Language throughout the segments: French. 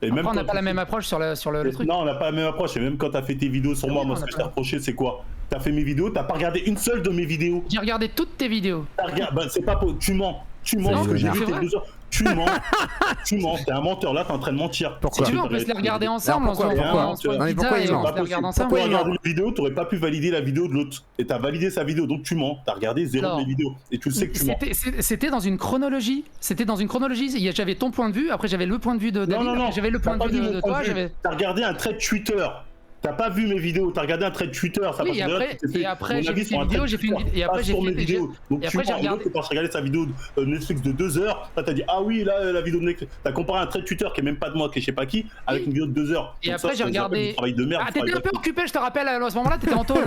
Et Après, même on n'a quand pas la tu même fais- approche sur le truc. Non, on n'a pas la même approche. Et même quand t'as fait tes vidéos sur Oui, moi, on ce a que je pas- t'ai reproché, c'est quoi? T'as fait mes vidéos, t'as pas regardé une seule de mes vidéos. J'ai regardé toutes tes vidéos. Bah, c'est pas pour... Tu mens. Tu mens, C'est parce que j'ai vrai. vu C'est tes vrai. 2 heures. Tu mens. Tu mens. T'es un menteur. Là, t'es en train de mentir. Pourquoi Si tu veux, on peut se les regarder ensemble. Alors, pourquoi On se prend Non, mais une pourquoi pizza il et ment on se les regarde ensemble. Pourquoi il ment regarder une vidéo, t'aurais pas pu valider la vidéo de l'autre. Et t'as validé sa vidéo, donc tu mens. T'as regardé 0 de Alors, mes vidéos. Et tu le sais que tu mens. C'était dans une chronologie. J'avais ton point de vue. Après, j'avais le point de vue de David. Non. Après, j'avais le T'as point pas de vu vue mon de point toi. de vue. T'as regardé un trait de Twitter. T'as pas vu mes vidéos, t'as regardé un trait de Twitter. Ça Oui, et après, j'ai vu tes vidéos, j'ai fait une. Et après, j'ai mes fait. vidéos. Donc Et tu après, j'ai mens. regardé. Quand j'ai regardé sa vidéo de Netflix de 2 heures, là t'as dit ah oui là la vidéo de Netflix. T'as comparé un trait de Twitter qui est même pas de moi, qui est je sais pas qui, avec une vidéo de 2 heures. Et Donc après, ça, j'ai regardé. travail de merde. Ah, t'étais un peu occupé, je te rappelle, à ce moment-là, t'étais en tôle.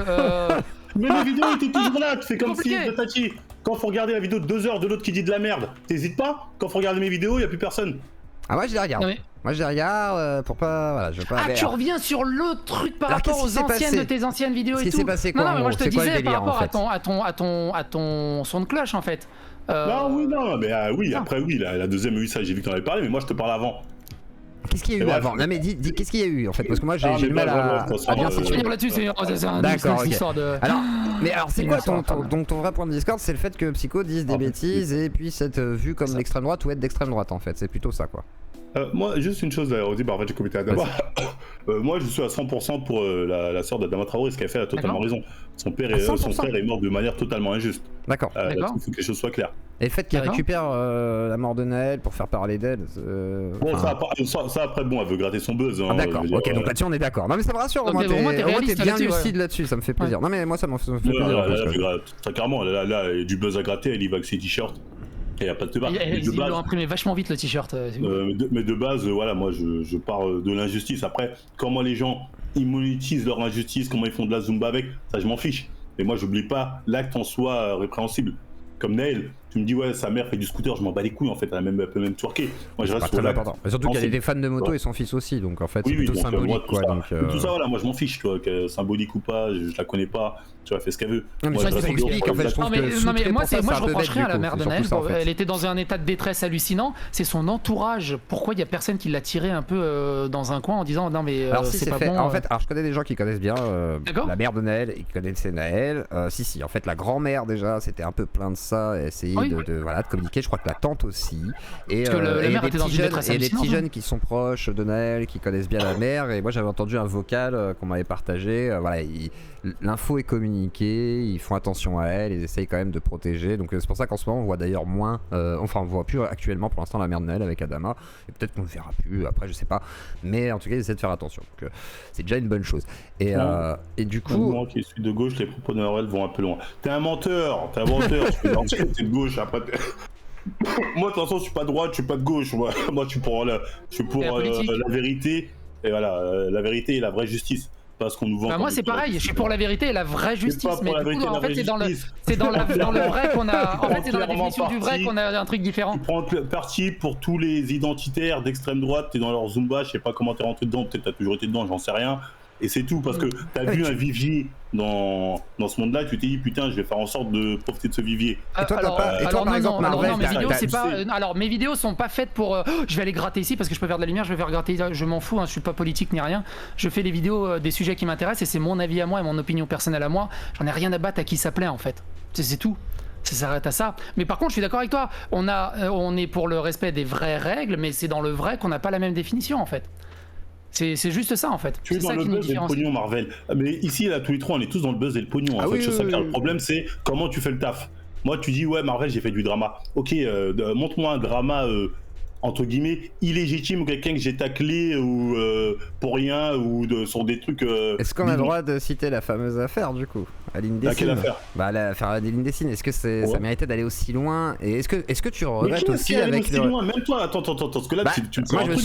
Mais mes vidéos étaient toujours là. Tu fais comme si Compliqué. Tati. Quand faut regarder la vidéo de 2 heures de l'autre qui dit de la merde, t'hésites pas. Quand faut regarder mes vidéos, y a plus personne. Ah, moi je les regarde. Non, mais- Moi je les regarde pour pas. Voilà, je veux pas. Ah, mais tu alors, reviens sur le truc par Alors, rapport qu'est-ce qui aux s'est anciennes passé de tes anciennes vidéos Qu'est-ce et qui tout. s'est passé, quoi, Non, en mais moi gros je te C'est quoi le disais par délire, rapport en à ton son de cloche en fait. Non, oui, non, mais oui, non. après, oui, la deuxième, oui, ça, j'ai vu que t'en avais parlé, mais moi, je te parle avant. Qu'est-ce qu'il y a eu Et bref. avant? Non, mais dis, qu'est-ce qu'il y a eu en fait? Parce que moi j'ai Ah, j'ai mais du mal bref, à de toute façon, à bien Je vais situer. dire là-dessus, c'est un D'accord, ok. histoire de. Alors c'est Une quoi histoire, ton vrai point de Discord? C'est le fait que Psycho dise des En fait, bêtises et puisse être vu comme Ça. l'extrême droite ou être d'extrême droite en fait. C'est plutôt ça quoi. Moi, juste une chose à redire, bah, en fait, j'ai comité Adama. Moi, je suis à 100% pour la sœur d'Adama Traoré, ce qu'elle fait a totalement raison. Son père À 100%. son frère est mort de manière totalement injuste. D'accord. Il faut que les choses soient claires. Et le fait qu'il D'accord. récupère la mort de Naël pour faire parler d'elle. Bon, enfin, ça, après, bon, elle veut gratter son buzz. Hein, ah, d'accord, je veux dire, ok, donc là-dessus on est d'accord. Non mais ça me rassure, au moins mais au moins, t'es t'es réaliste bien là-dessus, lucide ouais. là-dessus, ça me fait plaisir. Non mais moi ça me fait plaisir. là, en plus, elle quoi. fait très clairement, là, il y a du buzz à gratter, elle y va avec ses t-shirts. Et il n'y a pas de débat. Mais de Ils l'ont base, imprimé vachement vite le t-shirt. mais de base, voilà, moi je parle de l'injustice. Après, comment les gens ils monétisent leur injustice, comment ils font de la zumba avec, ça je m'en fiche. Mais moi j'oublie pas l'acte en soi répréhensible. Comme Naël, tu me dis ouais sa mère fait du scooter, je m'en bats les couilles en fait, elle peut même twerker. Moi je C'est reste pas sur très l'acte. important. Mais surtout qu'il y a des fans de moto Ouais. et son fils aussi, donc en fait Oui, c'est oui, plutôt donc, symbolique moi, tout quoi. ça, Donc, tout ça voilà, moi je m'en fiche, tu vois, que symbolique ou pas, je la connais pas, tu vois, elle fait ce qu'elle veut. Non, mais Moi, ça, je ça reste explique, sur en fait, je l'acte. trouve Non mais, que non, mais soutrait moi, pour ça, moi c'est je un peu reproche bête, rien à du la coup, mère de c'est Naël. surtout ça, en fait. Elle était dans un état de détresse hallucinant. C'est son entourage. Pourquoi il y a personne qui l'a tiré un peu dans un coin en disant non mais Alors si c'est c'est pas fait, bon. en fait, alors je connais des gens qui connaissent bien D'accord. la mère de Naël et qui connaissaient Naël. Si, en fait la grand-mère déjà, c'était un peu plein de ça, et essayer Oui. voilà, de communiquer. Je crois que la tante aussi. Et Parce que la et mère des était dans petits une jeunes, détresse et des petits hallucinante, jeunes qui sont proches de Naël, qui connaissent bien la mère. Et moi j'avais entendu un vocal qu'on m'avait partagé. Voilà, l'info est communiquée, ils font attention à elle, ils essayent quand même de protéger. Donc c'est pour ça qu'en ce moment on voit d'ailleurs moins, enfin on voit plus actuellement pour l'instant la mère de Naël avec Adama. Et peut-être qu'on le verra plus. Après je sais pas. Mais en tout cas ils essaient de faire attention. Donc c'est déjà une bonne chose. Et du coup. Moi qui suis de gauche, les propos de Noël vont un peu loin. T'es un menteur, tu es de gauche, après moi de toute façon je suis pas de droite, je suis pas de gauche, moi je suis pour la vérité, et voilà, la vérité et la vraie justice. Parce qu'on nous vend. Bah moi c'est pareil, je suis pour la vérité et la vraie justice, pas pour mais la du coup vérité, en la fait vraie c'est justice. dans le vrai qu'on a, en fait c'est dans la Clairement définition du vrai parti. qu'on a un truc différent. Tu prends parti pour tous les identitaires d'extrême droite, t'es dans leur Zumba, je sais pas comment t'es rentré dedans, peut-être t'as toujours été dedans, j'en sais rien. Et c'est tout, parce que t'as vu un vivier dans ce monde-là, tu t'es dit putain, je vais faire en sorte de profiter de ce vivier. Et toi, par exemple, Marvel, non, mes vidéos, t'as- c'est pas. Alors, mes vidéos sont pas faites pour. Je vais aller gratter ici parce que je peux faire de la lumière, je vais faire gratter. Je m'en fous, hein, je suis pas politique ni rien. Je fais les vidéos des sujets qui m'intéressent et c'est mon avis à moi et mon opinion personnelle à moi. J'en ai rien à battre à qui ça plaît en fait. C'est tout. Ça s'arrête à ça. Mais par contre, je suis d'accord avec toi. On est pour le respect des vraies règles, mais c'est dans le vrai qu'on n'a pas la même définition en fait. C'est juste ça en fait. Tu es C'est dans ça le qui nous buzz et le différencie. pognon, Marvel. Mais ici, là, tous les trois, on est tous dans le buzz et le pognon. Ah En fait, oui, c'est oui, ça. oui, Le oui. problème, c'est comment tu fais le taf. Moi, tu dis, ouais, Marvel, j'ai fait du drama. Ok, montre-moi un drama, entre guillemets, illégitime ou quelqu'un que j'ai taclé ou pour rien ou sur des trucs. Est-ce qu'on a le bidons. droit de citer la fameuse affaire du coup, Aline Dessine? Laquelle affaire? Bah l'affaire Aline Dessine. Est-ce que ça Ouais. méritait d'aller aussi loin? Et est-ce que tu Mais regrettes qui aussi est allé avec aussi loin? Même toi, attends, parce que là, Bah, tu me moi sors je un me truc.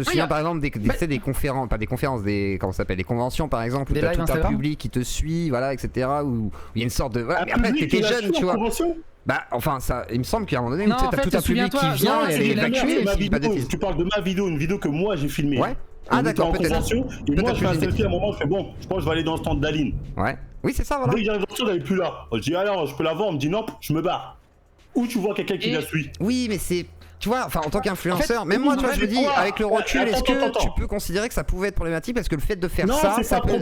souviens par exemple des conférences, pas des conférences, des comment ça s'appelle, des conventions par exemple, où Des t'as lives tout un Instagram. public qui te suit, voilà, etc. Où il y a une sorte de voilà. Un Mais après public t'étais qui l'a jeune, su tu en vois. convention. Bah enfin ça, il me semble qu'à un moment donné, où Non, tu sais, en t'as fait, tout un public qui souviens-toi, vient non, et elle c'est est la évacuée. nuit, et Ma puis pas vidéo, d'effet. tu parles de ma vidéo, une vidéo que moi j'ai filmée. Ouais. Ah On était d'accord, en peut-être. convention, et Peut-être moi je fais un plus selfie à un moment, je fais bon, je pense que je vais aller dans le stand d'Aline. Ouais. Oui c'est ça voilà. Dès que j'arrive dans le stand, elle est plus là. Je dis alors, je peux la voir, on me dit non, je me barre. Ou tu vois quelqu'un qui Et- la suit. Oui mais c'est tu vois, enfin en tant qu'influenceur, même moi, tu vois, je me dis, avec le recul, est-ce que tu peux considérer que ça pouvait être problématique parce que le fait de faire ça peut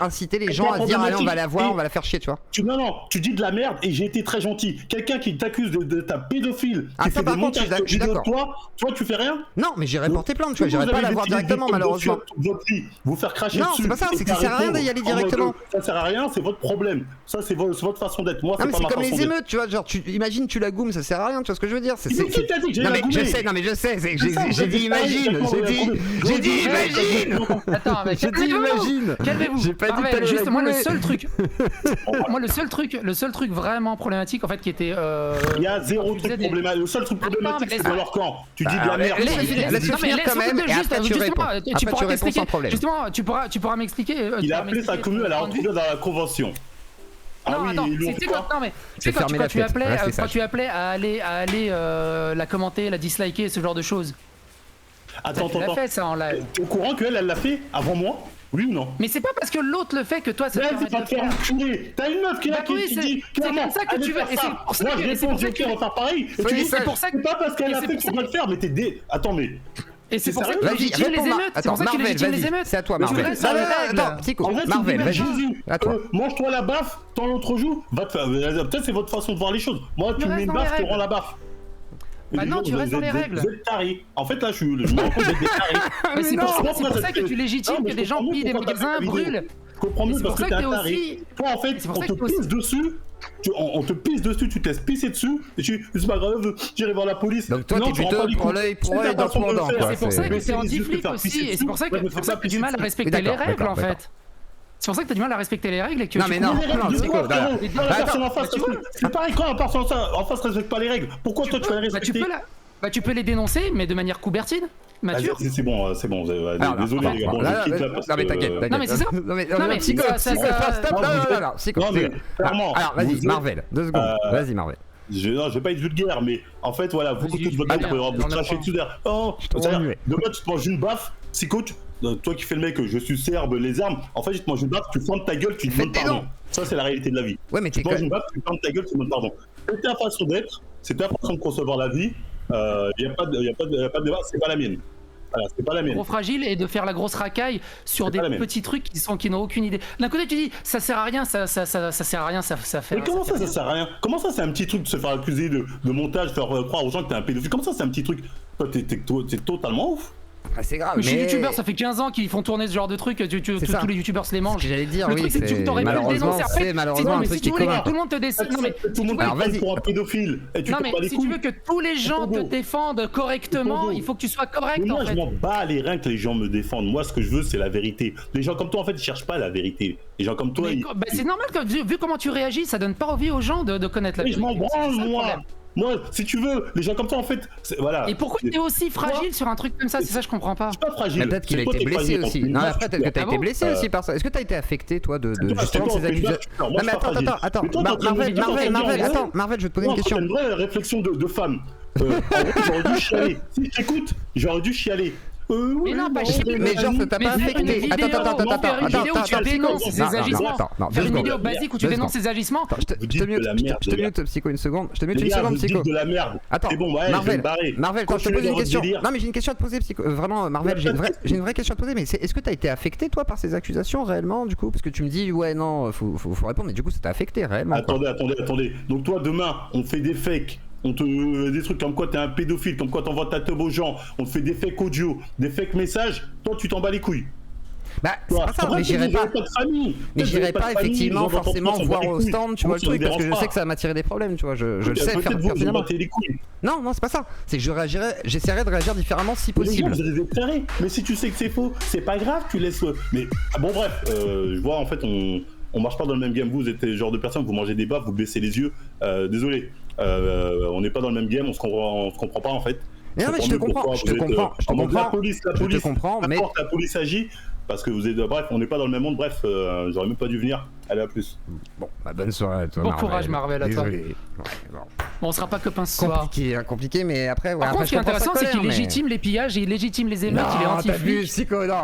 inciter les gens à se dire, allez, on va la voir, on va la faire chier, tu vois. Non, tu dis de la merde et j'ai été très gentil. Quelqu'un qui t'accuse de ta pédophile, qui fait des montages de vidéos de toi, tu fais rien? Non, mais j'irai porter plainte, tu vois, j'irai pas la voir directement, malheureusement. Vous faire cracher dessus. Non, c'est pas ça, c'est que ça sert à rien d'y aller directement. Ça sert à rien, c'est votre problème. Ça, c'est votre façon d'être. Moi, c'est pas ma façon d'être. C'est comme les émeutes, tu vois, genre, imagine, tu la goumes, ça sert à rien, tu vois ce que je veux dire? Non mais je sais, j'ai dit imagine, j'ai dit imagine. Attends, mec, j'ai dit imagine. Calmez-vous. J'ai pas dit que t'allais juste moi le seul truc vraiment problématique en fait qui était il y a zéro truc problématique. Le seul truc problématique c'est dans leur camp. Tu dis de la merde. Laisse-le finir quand même et après tu réponds. Tu pourras t'expliquer sans problème. Justement, tu pourras m'expliquer. Il a appelé sa commune à la retrouver dans la convention. Non, attends, c'est quand tu appelais à aller la commenter, la disliker, ce genre de choses. Attends. Tu l'as fait ça en live. T'es au courant qu'elle l'a fait avant moi? Oui ou non? Mais c'est pas parce que l'autre le fait que toi ça te permet de le faire. T'as une meuf qui dit clairement, c'est comme ça que tu veux. Moi je réponds, je vais faire pareil. Et tu dis c'est pour ça que pas parce qu'elle a fait que tu dois le faire, mais t'es Attends, mais. Et c'est pour ça que tu légitimes les émeutes. C'est pour ça que tu légitimes les émeutes. C'est à toi, Marvel. Attends, Psycho. Marvel, vas-y. Mange-toi la baffe, tends l'autre joue. Va te faire. Peut-être c'est votre façon de voir les choses. Moi, tu me mets une baffe, tu rends la baffe. Bah non, tu restes dans les règles. Vous êtes tarés. En fait, là, je me rends compte d'être des tarés. Mais c'est pour ça que tu légitimes que des gens pillent des magasins, brûlent. Je comprends mieux parce que t'es un taré. Toi, en fait, on te pisse dessus. On te pisse dessus, tu te laisses pisser dessus, et c'est pas grave, j'irai voir la police. Donc toi, t'es plutôt pour l'œil dans ton dent, quoi. C'est pour ça que t'es anti-flip aussi, et c'est pour ça que t'as du mal à respecter les règles, en fait. C'est pour ça que t'as du mal à respecter les règles et que non mais non, c'est quoi? La personne en face, c'est pareil quand la personne en face respecte pas les règles. Pourquoi toi tu vas les respecter? Tu peux les dénoncer, mais de manière coubertine, mature. C'est bon. Désolé les gars. Bon, je quitte là parce que. Non mais t'inquiète. Non mais c'est ça. Non mais Psycho, stop. Alors vas-y, Marvel, 2 secondes. Vas-y, Marvel. Je vais pas être vulgaire, mais en fait, voilà, vous tous votre gueule, vous crachez dessus derrière. Oh, demain tu te manges une baffe, Psycho, toi qui fais le mec, je suis serbe, les armes, en fait, tu te manges une baffe, tu fermes ta gueule, tu demandes pardon. Ça, c'est la réalité de la vie. Ouais, mais tu te manges une baffe, tu fermes ta gueule, tu demandes pardon. C'est ta façon d'être, c'est ta façon de concevoir la vie, y a pas de débat, c'est pas la mienne. Voilà, c'est pas la mienne. Trop fragile et de faire la grosse racaille sur des petits trucs qui n'ont aucune idée. D'un côté tu dis ça sert à rien, ça sert à rien, ça fait. Mais comment ça sert à rien? Comment ça c'est un petit truc de se faire accuser de montage, faire croire aux gens que t'es un pédophile? Comment ça c'est un petit truc? Toi t'es totalement ouf. Ah, c'est grave. Mais je suis youtubeur, ça fait 15 ans qu'ils font tourner ce genre de trucs, tous les youtubeurs se les mangent. J'allais dire, le truc c'est que tu t'aurais pu le dénoncer. C'est malheureusement un truc qui est commun. Tout le monde te décide. Non mais tout le monde pour un pédophile. Non mais si tu veux que tous les gens te défendent correctement, il faut que tu sois correct. Moi je m'en bats les reins que les gens me défendent. Moi ce que je veux c'est la vérité. Les gens comme toi en fait ils cherchent pas la vérité. Les gens comme toi. C'est normal que vu comment tu réagis, ça donne pas envie aux gens de connaître la vérité. Je m'en branle moi, si tu veux, les gens comme toi en fait, voilà. Et pourquoi t'es aussi fragile sur un truc comme ça? C'est ça, je comprends pas. Je suis pas fragile. Peut-être qu'il a été blessé aussi. Non, après peut-être que t'as été blessé aussi par ça. Est-ce que t'as été affecté toi de justement ces accusations? Non mais attends. Marvel, je vais te poser une question. C'est une vraie réflexion de femme. J'aurais dû chialer. Si je t'écoute, j'aurais dû chialer. Mais non, pas chier. Mais genre, ça t'a pas affecté. Attends, tu dénonces ses agissements. Faire une vidéo basique où tu dénonces ses agissements. Je te mute, Psycho, une seconde. Je te mute une seconde, Psycho. de la merde. Attends, Marvel, quand je te pose une question. Non, mais j'ai une question à te poser, Psycho. Vraiment, Marvel, j'ai une vraie question à te poser. Mais est-ce que t'as été affecté, toi, par ces accusations réellement, du coup? Parce que tu me dis, ouais, non, faut répondre, mais du coup, ça t'a affecté réellement. Attendez. Donc, toi, demain, on fait des fakes. On te des trucs comme quoi t'es un pédophile, comme quoi t'envoies ta teub aux gens, on te fait des fakes audio, des fakes messages, toi tu t'en bats les couilles. Bah c'est pas ça, mais j'irai pas. Mais j'irai pas effectivement forcément voir au stand, tu vois le truc, parce que je sais que ça va m'attirer des problèmes, tu vois, je le sais faire finalement. Non, c'est pas ça. C'est que j'essaierai de réagir différemment si possible. Mais si tu sais que c'est faux, c'est pas grave, tu laisses. Mais bon bref, je vois en fait on marche pas dans le même game, vous êtes le genre de personnes, vous mangez des baffes, vous baissez les yeux. Désolé. On n'est pas dans le même game, on se comprend pas en fait. Non mais je te comprends. La police mais la police agit parce que vous êtes bref, on n'est pas dans le même monde. Bref, j'aurais même pas dû venir. Allez, à plus. Bon, bah, bonne soirée à toi. Bon courage, Marvel, à toi. Désolé. Ouais, bon. Bon, on sera pas copains ce soir. Compliqué, hein, compliqué, mais après. Ouais, Par après, contre, ce qui est intéressant, c'est qu'il légitime les pillages, il légitime les émeutes, il est Non, t'as vu, anti-flic. psycho, non,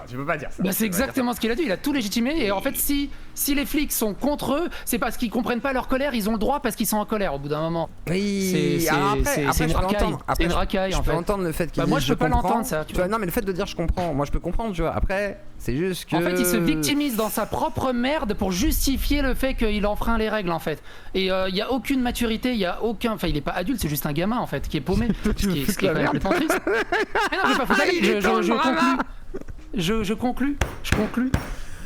tu peux pas dire ça. Bah, c'est exactement ce qu'il a dit, il a tout légitimé. Et en fait, si les flics sont contre eux, c'est parce qu'ils comprennent pas leur colère, ils ont le droit parce qu'ils sont en colère au bout d'un moment. Oui, C'est alors une je peux racaille. entendre. C'est Après, une racaille, je en peux fait. entendre le fait qu'il Bah, moi, dise, je peux pas comprends. l'entendre, ça, tu vois. Non, mais le fait de dire je comprends, moi je peux comprendre, tu vois. Après, c'est juste que. En fait, il se victimise dans sa propre merde pour justifier le fait qu'il enfreint les règles, en fait. Et il y a aucune maturité, il y a aucun. Enfin, il est pas adulte, c'est juste un gamin, en fait, qui est paumé. Ce qui est quand même complètement triste. Mais non, je vais pas foutre la gueule, je conclus.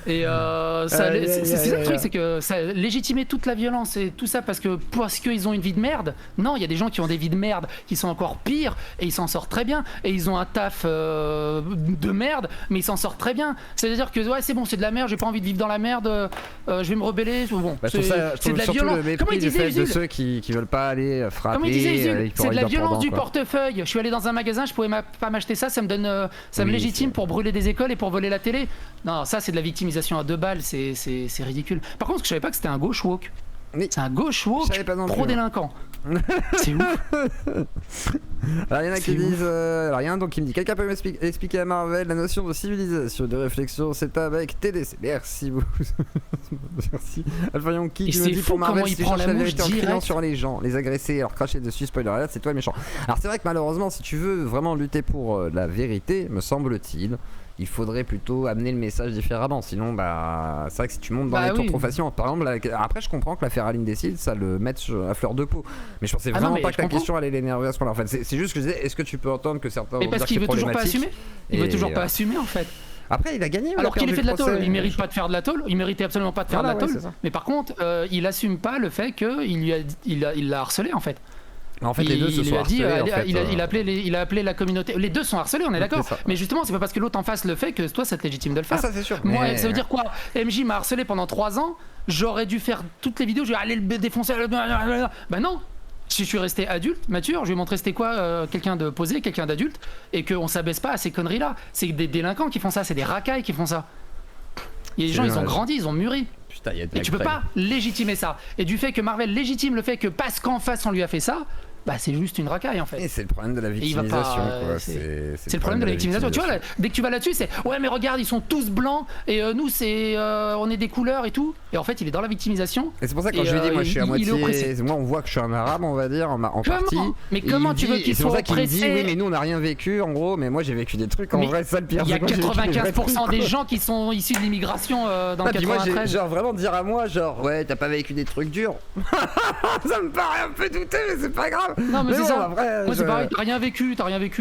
Et c'est ça le truc, c'est que ça légitimer toute la violence et tout ça parce qu'ils ont une vie de merde. Non, il y a des gens qui ont des vies de merde qui sont encore pires et ils s'en sortent très bien. Et ils ont un taf de merde, mais ils s'en sortent très bien. C'est-à-dire que ouais, c'est bon, c'est de la merde, j'ai pas envie de vivre dans la merde, je vais me rebeller. Bon, Bah, c'est de la violence. Comment il disait de ceux qui veulent pas aller frapper. Comment il disait Usul, c'est de la violence du portefeuille. Je suis allé dans un magasin, je pouvais pas m'acheter ça, ça me donne, ça me légitime pour brûler des écoles et pour voler la télé. Non, ça c'est de la victimisation à 2 balles, c'est ridicule. Par contre, je savais pas que c'était un gauche woke. Oui. C'est un gauche woke pro-délinquant. C'est ouf. Alors il y en a qui disent, alors il y en a un donc qui me dit, quelqu'un peut m'expliquer à Marvel la notion de civilisation, de réflexion, c'est avec TDC. Merci beaucoup. Merci. Alpha Yonki qui me dit pour Marvel, si tu cherches la vérité en criant sur les gens, les agresser, alors cracher dessus, spoiler alert, c'est toi le méchant. Alors c'est vrai que malheureusement, si tu veux vraiment lutter pour la vérité, me semble-t-il, il faudrait plutôt amener le message différemment. Sinon, bah, c'est vrai que si tu montes dans les tours trop facilement, par exemple, après je comprends que l'affaire Aline décide, ça le mette à fleur de peau. Mais je pensais vraiment pas que la question allait l'énerver à ce point-là. En fait, c'est juste que je disais, est-ce que tu peux entendre que certains. Mais parce qu'il veut toujours pas assumer. Il veut toujours pas assumer en fait. Après, il a gagné. Alors qu'il ait fait de la tôle, il mérite pas de faire de la tôle. Il méritait absolument pas de faire de la tôle. Mais par contre, il assume pas le fait qu'il l'a harcelé en fait. En fait, les deux se sont harcelés. Il a appelé la communauté. Les deux sont harcelés, on est d'accord. Mais justement, c'est pas parce que l'autre en face le fait que toi, ça te légitime de le faire. Ah, ça c'est sûr. Moi, ça veut dire quoi? MJ m'a harcelé pendant 3 ans. J'aurais dû faire toutes les vidéos. Je vais aller le défoncer. Bah non. Si je suis resté adulte, mature, je lui ai montré c'était quoi quelqu'un de posé, quelqu'un d'adulte, et qu'on s'abaisse pas à ces conneries-là. C'est des délinquants qui font ça, c'est des racailles qui font ça. Et les gens, ils ont grandi, ils ont mûri. Putain, y a et tu peux pas légitimer ça. Et du fait que Marvel légitime le fait que parce qu'en face on lui a fait ça, bah c'est juste une racaille en fait. Et c'est le problème de la victimisation. C'est le problème de la victimisation. Tu vois, là, dès que tu vas là-dessus, c'est ouais, mais regarde, ils sont tous blancs et nous, on est des couleurs et tout. Et en fait, il est dans la victimisation. Et c'est pour ça que quand je lui dis, moi je suis à moitié. Moi, on voit que je suis un arabe, on va dire, en partie. Mais comment tu veux qu'il soit oppressé? C'est pour ça qu'il me dit, oui, mais nous on n'a rien vécu en gros, mais moi j'ai vécu des trucs en vrai, ça le pire. Il y a 95% des gens qui sont issus de l'immigration dans le 93. Genre vraiment dire à moi, genre ouais, t'as pas vécu des trucs durs. Ça me paraît un peu douteux, mais c'est pas grave. Non, mais c'est ça. Moi, c'est pareil, t'as rien vécu,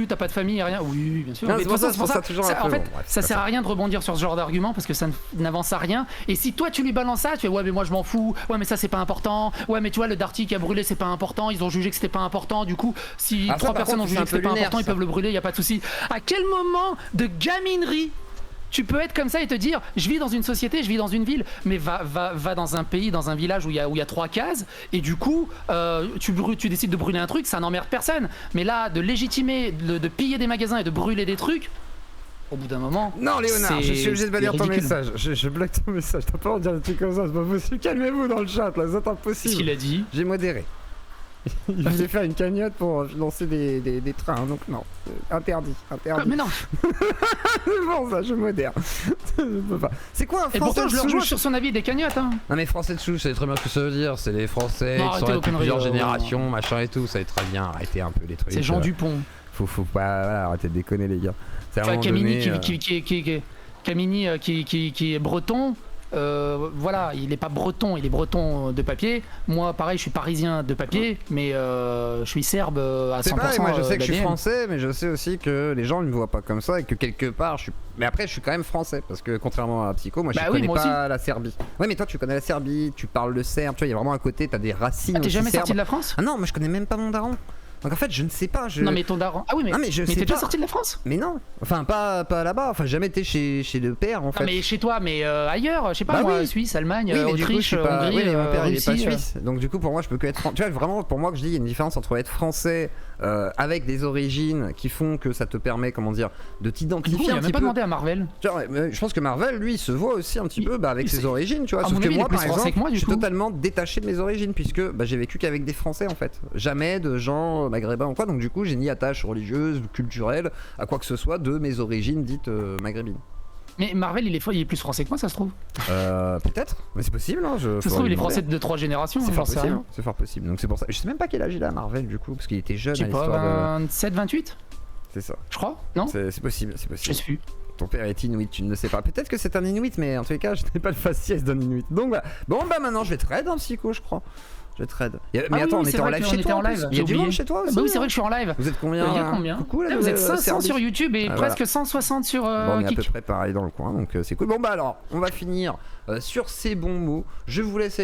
t'as pas de famille, rien. Oui, bien sûr. Non, mais c'est pour ça, toujours en fait, ça sert à rien de rebondir sur ce genre d'argument parce que ça n'avance à rien. Et si toi tu lui balances ça, tu fais ouais, mais moi je m'en fous. Ouais, mais ça c'est pas important. Ouais, mais tu vois, le Darty qui a brûlé, c'est pas important. Ils ont jugé que c'était pas important. Du coup, si 3 personnes ont jugé que c'était pas important, ils peuvent le brûler, y a pas de souci. À quel moment de gaminerie tu peux être comme ça et te dire je vis dans une société, je vis dans une ville, mais va dans un pays, dans un village où il y a 3 cases et du coup tu décides de brûler un truc, ça n'emmerde personne. Mais là, de légitimer, de piller des magasins et de brûler des trucs, au bout d'un moment. Non, Léonard, je suis obligé de bannir ton message. Je bloque ton message. T'as pas envie de dire des trucs comme ça, c'est pas possible. Calmez-vous dans le chat là, c'est impossible. Qu'est-ce qu'il a dit? J'ai modéré. Il voulait faire une cagnotte pour lancer des trains, donc non, interdit. Mais non. C'est bon ça, je modère. Je peux pas. C'est quoi un Français? Et pourtant je le rejoins sur son avis des cagnottes hein. Non mais Français de souche, c'est très bien ce que ça veut dire. C'est les Français qui sont là depuis plusieurs générations, machin et tout, ça est très bien. Arrêtez un peu les trucs. C'est Jean Dupont. Faut pas, voilà, arrêtez de déconner les gars. Camini qui est breton. Voilà, il est pas breton, il est breton de papier. Moi, pareil, je suis parisien de papier, mais je suis serbe à 100%. C'est pareil, moi je sais que je suis français, mais je sais aussi que les gens ne me voient pas comme ça et que quelque part, mais après, je suis quand même français parce que contrairement à Psycho, moi je connais pas la Serbie. Ouais, mais toi tu connais la Serbie, tu parles le serbe, tu vois, il y a vraiment un côté, t'as des racines. T'es jamais sorti de la France? Ah non, moi je connais même pas mon daron. Donc en fait, je ne sais pas. Non, mais ton daron. Ah oui, mais t'es déjà sorti de la France? Mais non. Enfin, pas là-bas. Enfin, jamais été chez le père en fait. Non, mais chez toi, mais ailleurs. Je sais pas, moi, Suisse, Allemagne, Autriche, Hongrie. Oui, mais mon père, il est Russie, pas suisse. Donc du coup, pour moi, je peux que être français. Tu vois, vraiment, pour moi, que je dis, il y a une différence entre être français avec des origines qui font que ça te permet, comment dire, de Du coup, t'identifier il un a petit même pas peu. demandé à Marvel. Genre, je pense que Marvel, lui, il se voit aussi un petit peu avec ses origines, tu vois. à Sauf mon que avis, il moi, est plus par français exemple, que moi, du je suis coup. totalement détaché de mes origines, puisque j'ai vécu qu'avec des Français, en fait. Jamais de gens maghrébins ou quoi, donc du coup, j'ai ni attache religieuse ou culturelle à quoi que ce soit de mes origines dites maghrébines. Mais Marvel, il est plus français que moi, ça se trouve. Peut-être, mais c'est possible, hein. Ça se trouve, il est français de 3 générations. C'est j'en fort sais possible, rien. c'est fort possible. Donc c'est pour ça. Je sais même pas quel âge il a Marvel du coup, parce qu'il était jeune Je à sais pas, l'histoire de. 27, 28, C'est ça. je crois, non? C'est possible, c'est Je possible. sais plus. Ton père est Inuit, tu ne le sais pas. Peut-être que c'est un Inuit, mais en tous les cas, je n'ai pas le faciès d'un Inuit. Donc voilà. Bon bah maintenant, je vais trade un psycho, je crois. Je trade. Mais oui, attends, oui, on c'est était en vrai live qu'on chez était toi. en en plus. live, Il y a j'ai du monde oublié. chez toi Ah aussi. bah oui, c'est vrai que je suis en live. Vous êtes combien? Il y a combien? Coucou, là, Vous êtes 500 Serbi. sur YouTube et Ah, presque voilà. 160 sur Bon, on est à peu Kik. près pareil dans le coin, donc c'est cool. Bon bah alors, on va finir sur ces bons mots. Je vous laisse avec